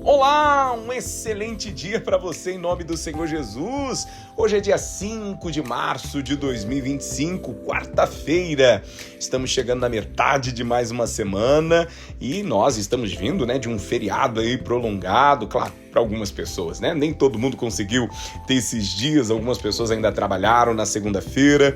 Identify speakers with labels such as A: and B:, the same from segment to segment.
A: Olá, um excelente dia para você em nome do Senhor Jesus. Hoje é dia 5 de março de 2025, quarta-feira. Estamos chegando na metade de mais uma semana e nós estamos vindo, de um feriado aí prolongado, claro, para algumas pessoas, Nem todo mundo conseguiu ter esses dias, algumas pessoas ainda trabalharam na segunda-feira,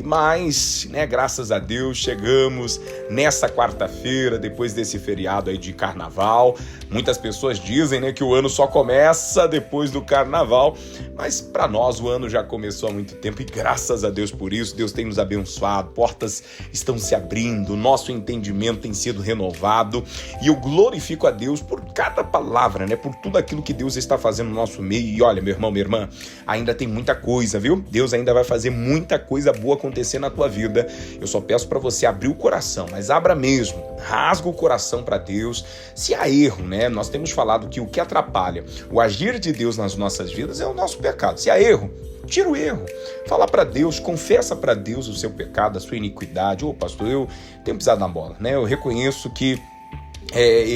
A: mas, graças a Deus, chegamos nessa quarta-feira, depois desse feriado aí de carnaval. Muitas pessoas dizem, que o ano só começa depois do carnaval, mas para nós o ano já começou há muito tempo e graças a Deus por isso. Deus tem nos abençoado, portas estão se abrindo, nosso entendimento tem sido renovado e eu glorifico a Deus por cada palavra, por tudo aquilo que Deus está fazendo no nosso meio. E olha, meu irmão, minha irmã, ainda tem muita coisa, viu? Deus ainda vai fazer muita coisa boa acontecer na tua vida. Eu só peço para você abrir o coração, mas abra mesmo, rasga o coração para Deus. Se há erro, nós temos falado que o que atrapalha o agir de Deus nas nossas vidas é o nosso pecado. Se há erro, tira o erro, fala para Deus, confessa para Deus o seu pecado, a sua iniquidade. Pastor, eu tenho pisado na bola, eu reconheço que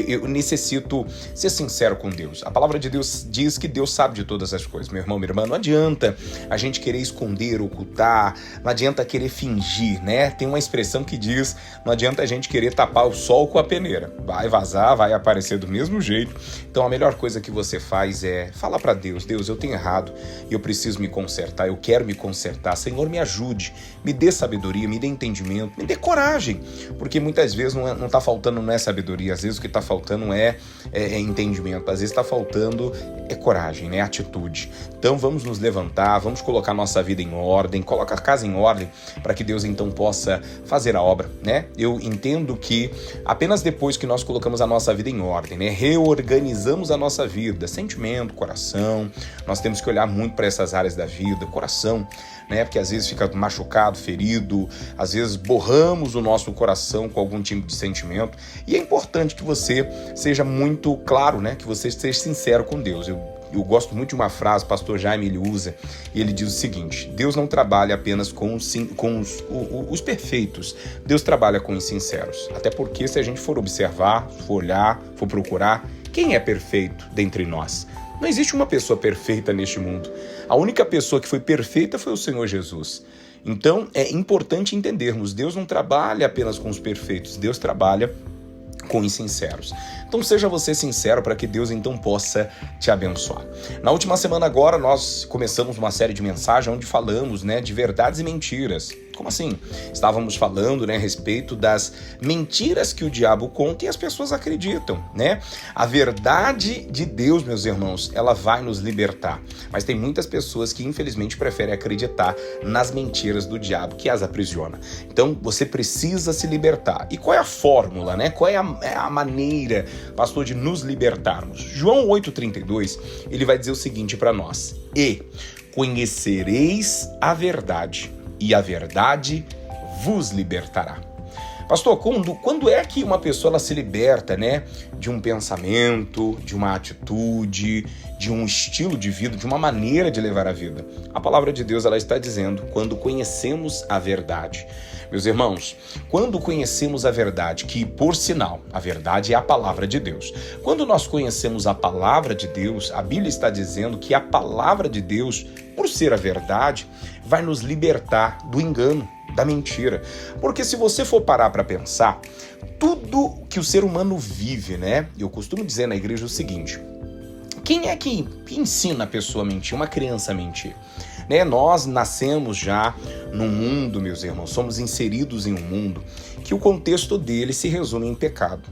A: eu necessito ser sincero com Deus. A palavra de Deus diz que Deus sabe de todas as coisas, meu irmão, minha irmã. Não adianta a gente querer esconder, ocultar, não adianta querer fingir, Tem uma expressão que diz, não adianta a gente querer tapar o sol com a peneira. Vai vazar, vai aparecer do mesmo jeito. Então a melhor coisa que você faz é falar para Deus: Deus, eu tenho errado e eu preciso me consertar, eu quero me consertar. Senhor, me ajude, me dê sabedoria, me dê entendimento, me dê coragem, porque muitas vezes não está faltando, não é sabedoria. Às vezes o que está faltando é entendimento, às vezes está faltando coragem, atitude. Então vamos nos levantar, vamos colocar nossa vida em ordem, coloca a casa em ordem para que Deus então possa fazer a obra, Eu entendo que apenas depois que nós colocamos a nossa vida em ordem, reorganizamos a nossa vida, sentimento, coração, nós temos que olhar muito para essas áreas da vida, coração, porque às vezes fica machucado, ferido, às vezes borramos o nosso coração com algum tipo de sentimento e é importante que você seja muito claro, que você seja sincero com Deus. Eu gosto muito de uma frase, o pastor Jaime ele usa, e ele diz o seguinte: Deus não trabalha apenas com os perfeitos, Deus trabalha com os sinceros. Até porque se a gente for observar, for olhar, for procurar, quem é perfeito dentre nós? Não existe uma pessoa perfeita neste mundo. A única pessoa que foi perfeita foi o Senhor Jesus. Então é importante entendermos, Deus não trabalha apenas com os perfeitos, Deus trabalha com os sinceros. Então seja você sincero para que Deus então possa te abençoar. Na última semana agora nós começamos uma série de mensagens onde falamos de verdades e mentiras. Como assim? Estávamos falando a respeito das mentiras que o diabo conta e as pessoas acreditam, A verdade de Deus, meus irmãos, ela vai nos libertar. Mas tem muitas pessoas que infelizmente preferem acreditar nas mentiras do diabo que as aprisiona. Então você precisa se libertar. E qual é a fórmula, Qual é a maneira, pastor, de nos libertarmos? João 8,32, ele vai dizer o seguinte para nós: E conhecereis a verdade, e a verdade vos libertará. Pastor, quando é que uma pessoa ela se liberta, de um pensamento, de uma atitude, de um estilo de vida, de uma maneira de levar a vida? A palavra de Deus ela está dizendo, quando conhecemos a verdade. Meus irmãos, quando conhecemos a verdade, que por sinal, a verdade é a palavra de Deus. Quando nós conhecemos a palavra de Deus, a Bíblia está dizendo que a palavra de Deus, por ser a verdade, vai nos libertar do engano, da mentira. Porque se você for parar para pensar, tudo que o ser humano vive, Eu costumo dizer na igreja o seguinte: quem é que ensina a pessoa a mentir? Uma criança a mentir. Nós nascemos já num mundo, meus irmãos, somos inseridos em um mundo que o contexto dele se resume em pecado,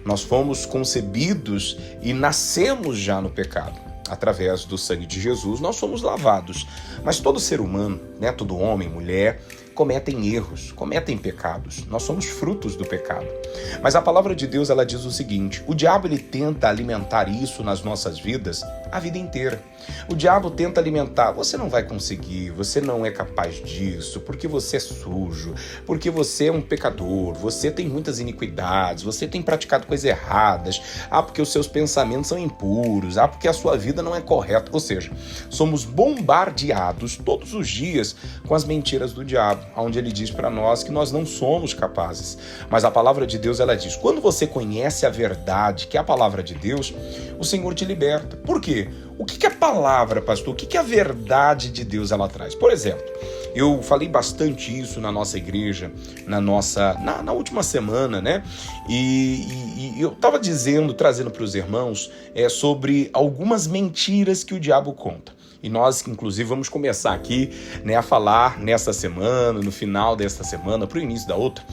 A: Nós fomos concebidos e nascemos já no pecado. Através do sangue de Jesus, nós somos lavados. Mas todo ser humano, todo homem, mulher, cometem erros, cometem pecados. Nós somos frutos do pecado. Mas a palavra de Deus, ela diz o seguinte: o diabo ele tenta alimentar isso nas nossas vidas a vida inteira. O diabo tenta alimentar: você não vai conseguir, você não é capaz disso, porque você é sujo, porque você é um pecador, você tem muitas iniquidades, você tem praticado coisas erradas, porque os seus pensamentos são impuros, porque a sua vida não é correta. Ou seja, somos bombardeados todos os dias com as mentiras do diabo. onde ele diz para nós que nós não somos capazes. Mas a palavra de Deus, ela diz, quando você conhece a verdade, que é a palavra de Deus, o Senhor te liberta. Por quê? O que é a palavra, pastor? O que é a verdade de Deus ela traz? Por exemplo, eu falei bastante isso na nossa igreja, na última semana, né? E eu estava trazendo para os irmãos sobre algumas mentiras que o diabo conta. E nós, inclusive, vamos começar aqui, né, a falar nessa semana, no final desta semana, para o início da outra.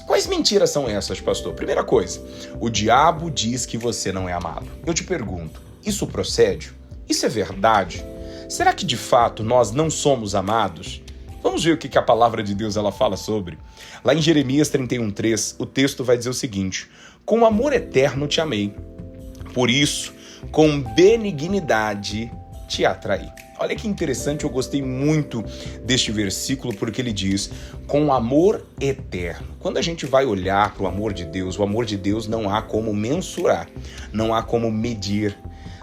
A: Quais mentiras são essas, pastor? Primeira coisa, o diabo diz que você não é amado. Eu te pergunto, isso procede? Isso é verdade? Será que, de fato, nós não somos amados? Vamos ver o que a palavra de Deus ela fala sobre. Lá em Jeremias 31:3, o texto vai dizer o seguinte: com amor eterno te amei, por isso, com benignidade te atraí. Olha que interessante, eu gostei muito deste versículo porque ele diz, com amor eterno. Quando a gente vai olhar para o amor de Deus não há como mensurar, não há como medir,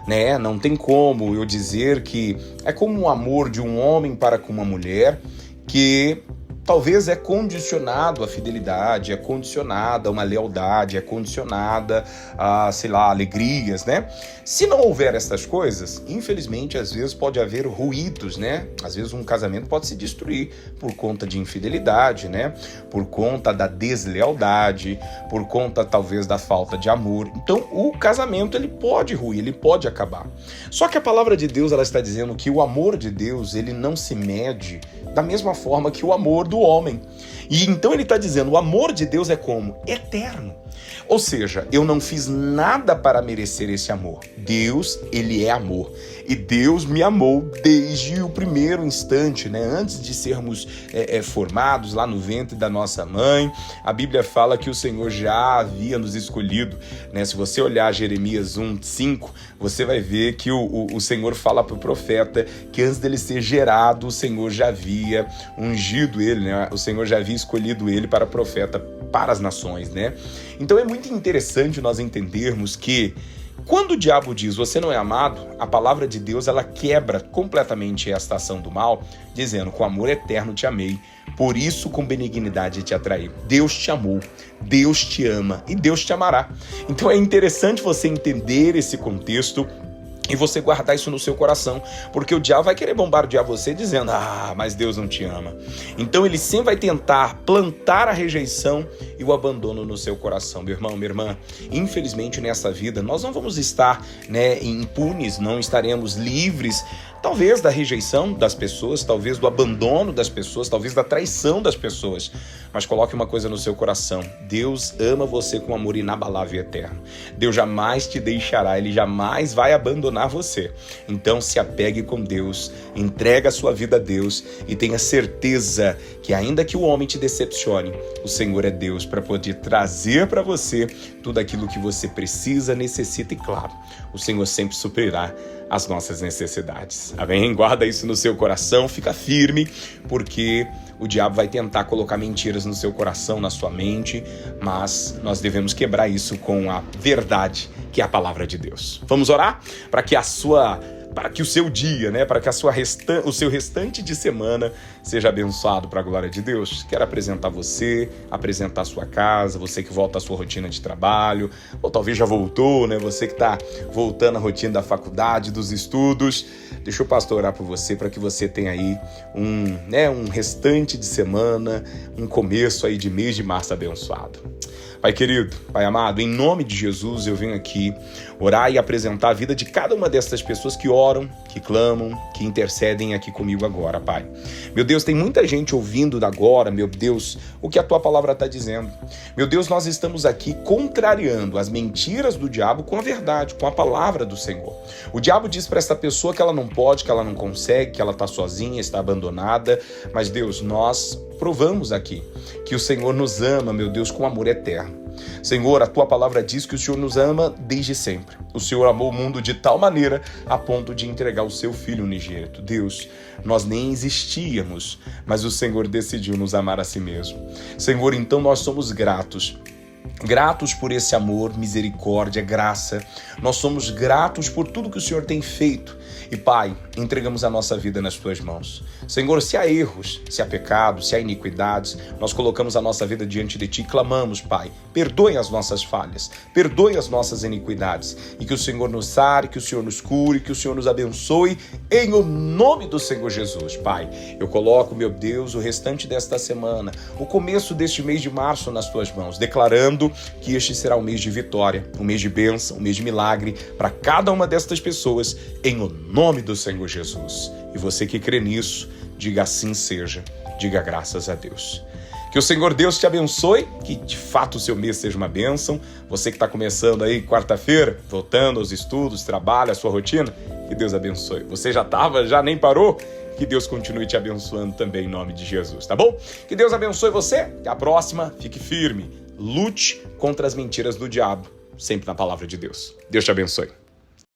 A: né? Não tem como eu dizer que é como o amor de um homem para com uma mulher, que talvez é condicionado à fidelidade, é condicionada a uma lealdade, é condicionada a, alegrias, né? Se não houver essas coisas, infelizmente, às vezes pode haver ruídos, né? Às vezes um casamento pode se destruir por conta de infidelidade, né? Por conta da deslealdade, por conta, talvez, da falta de amor. Então, o casamento, ele pode ruir, ele pode acabar. Só que a palavra de Deus, ela está dizendo que o amor de Deus, ele não se mede da mesma forma que o amor do homem. E então ele está dizendo, o amor de Deus é como? Eterno. Ou seja, eu não fiz nada para merecer esse amor. Deus, ele é amor. E Deus me amou desde o primeiro instante, né? Antes de sermos formados lá no ventre da nossa mãe. A Bíblia fala que o Senhor já havia nos escolhido, né? Se você olhar Jeremias 1:5, você vai ver que o Senhor fala para o profeta que antes dele ser gerado, o Senhor já havia ungido ele, né? O Senhor já havia escolhido ele para profeta para as nações, né? Então é muito interessante nós entendermos que quando o diabo diz você não é amado, a palavra de Deus ela quebra completamente esta ação do mal, dizendo com amor eterno te amei, por isso com benignidade te atraí. Deus te amou, Deus te ama e Deus te amará. Então é interessante você entender esse contexto e você guardar isso no seu coração, porque o diabo vai querer bombardear você dizendo, mas Deus não te ama. Então ele sempre vai tentar plantar a rejeição e o abandono no seu coração. Meu irmão, minha irmã, infelizmente nessa vida nós não vamos estar, né, impunes, não estaremos livres, talvez da rejeição das pessoas, talvez do abandono das pessoas, talvez da traição das pessoas. Mas coloque uma coisa no seu coração, Deus ama você com amor inabalável e eterno. Deus jamais te deixará, Ele jamais vai abandonar você. Então se apegue com Deus, entrega a sua vida a Deus e tenha certeza que ainda que o homem te decepcione, o Senhor é Deus para poder trazer para você tudo aquilo que você precisa, necessita e claro, o Senhor sempre suprirá as nossas necessidades. Amém? Guarda isso no seu coração, fica firme, porque o diabo vai tentar colocar mentiras no seu coração, na sua mente, mas nós devemos quebrar isso com a verdade, que é a palavra de Deus. Vamos orar para que o seu dia, né, para que o seu restante de semana seja abençoado para a glória de Deus. Quero apresentar você, apresentar a sua casa, você que volta à sua rotina de trabalho, ou talvez já voltou, né, você que está voltando à rotina da faculdade, dos estudos. Deixa o pastor orar por você, para que você tenha aí um restante de semana, um começo aí de mês de março abençoado. Pai querido, Pai amado, em nome de Jesus eu venho aqui orar e apresentar a vida de cada uma dessas pessoas que oram, que clamam, que intercedem aqui comigo agora, Pai. Meu Deus, tem muita gente ouvindo agora, meu Deus, o que a Tua palavra está dizendo. Meu Deus, nós estamos aqui contrariando as mentiras do diabo com a verdade, com a palavra do Senhor. O diabo diz para essa pessoa que ela não pode, que ela não consegue, que ela está sozinha, está abandonada, mas Deus, nós provamos aqui que o Senhor nos ama, meu Deus, com amor eterno. Senhor, a Tua palavra diz que o Senhor nos ama desde sempre. O Senhor amou o mundo de tal maneira a ponto de entregar o Seu Filho unigênito. Deus, nós nem existíamos, mas o Senhor decidiu nos amar a si mesmo. Senhor, então nós somos gratos. Gratos por esse amor, misericórdia, graça. Nós somos gratos por tudo que o Senhor tem feito. E Pai, entregamos a nossa vida nas Tuas mãos. Senhor, se há erros, se há pecados, se há iniquidades, nós colocamos a nossa vida diante de Ti e clamamos, Pai, perdoe as nossas falhas, perdoe as nossas iniquidades e que o Senhor nos sare, que o Senhor nos cure, que o Senhor nos abençoe em o nome do Senhor Jesus. Pai, eu coloco, meu Deus, o restante desta semana, o começo deste mês de março nas Tuas mãos, declarando que este será um mês de vitória, um mês de bênção, um mês de milagre para cada uma destas pessoas, em o nome do Senhor Jesus. E você que crê nisso, diga assim seja, diga graças a Deus. Que o Senhor Deus te abençoe, que de fato o seu mês seja uma bênção. Você que está começando aí quarta-feira, voltando aos estudos, trabalho, a sua rotina, que Deus abençoe. Você já estava, já nem parou? Que Deus continue te abençoando também em nome de Jesus, tá bom? Que Deus abençoe você. Até a próxima. Fique firme. Lute contra as mentiras do diabo. Sempre na palavra de Deus. Deus te abençoe.